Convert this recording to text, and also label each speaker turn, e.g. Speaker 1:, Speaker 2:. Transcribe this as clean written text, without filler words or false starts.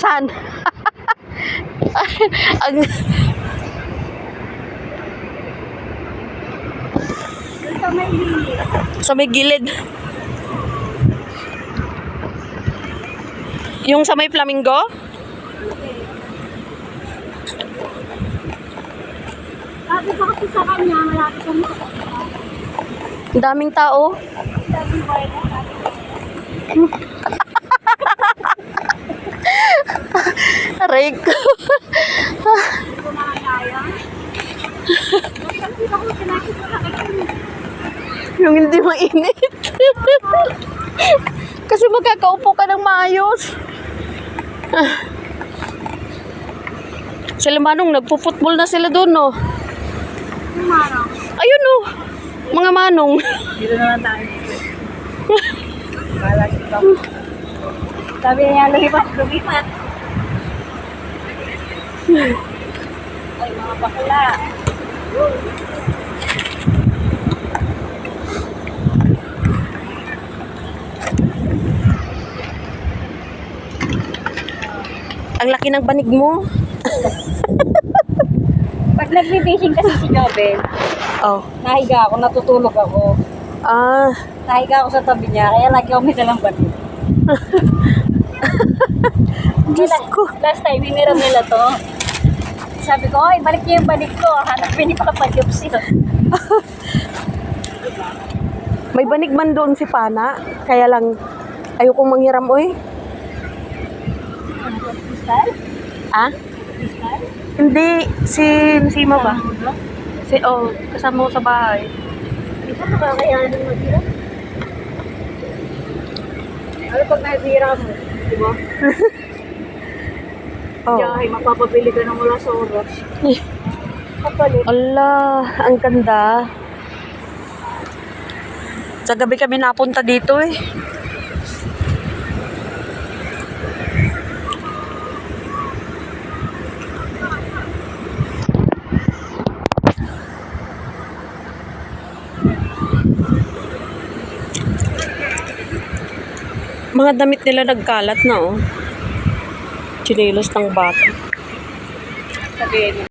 Speaker 1: Saan? Ang... Sa may gilid. Yung sa may flamingo?
Speaker 2: Sabi ko kasi sa kanya, malapit kami sa
Speaker 1: Ang daming tao.
Speaker 2: daming bahay na.
Speaker 1: Aray ko.
Speaker 2: Hindi ko makakaya. Kasi ako pinakit ko sa kanya.
Speaker 1: Yung hindi mainit. Kasi magkakaupo ka ng maayos. Sila Manong, nagpo-football na sila doon, no?
Speaker 2: Yung maraw.
Speaker 1: Ayun, no. Mga Manong.
Speaker 2: Dito naman tayo. Kala kita. Sabi niya, lumipat. Ay, mga bakla.
Speaker 1: Ang laki ng banig mo.
Speaker 2: Pag nag-fishing kasi si Jobel,
Speaker 1: Oh.
Speaker 2: nahiga ako, natutulog ako.
Speaker 1: Ah.
Speaker 2: Nahiga ako sa tabi niya, kaya lagi ako may dalang banig.
Speaker 1: Diyos ko.
Speaker 2: Last time, hiniram nila to. Sabi ko, ay, balik niyo yung banig ko. Hanapin ni Papa Jobs yun.
Speaker 1: May banig man doon si Pana. Kaya lang, ayokong manghiram, oy.
Speaker 2: Kristal?
Speaker 1: Ah?
Speaker 2: Kristal?
Speaker 1: Hindi. Si Sima ba? Kasama ko sa bahay.
Speaker 2: Di ba makakayanan mag-hirap? Ano pag nahihira mo? Di ba?
Speaker 1: Oh.
Speaker 2: Yahay, mapapabili ka ng mula sa oras. Kapalit.
Speaker 1: Allah, ang ganda. Sa gabi kami napunta dito eh. Mga damit nila nagkalat na, oh. Chinelos ng bata.
Speaker 2: Sabihin mo.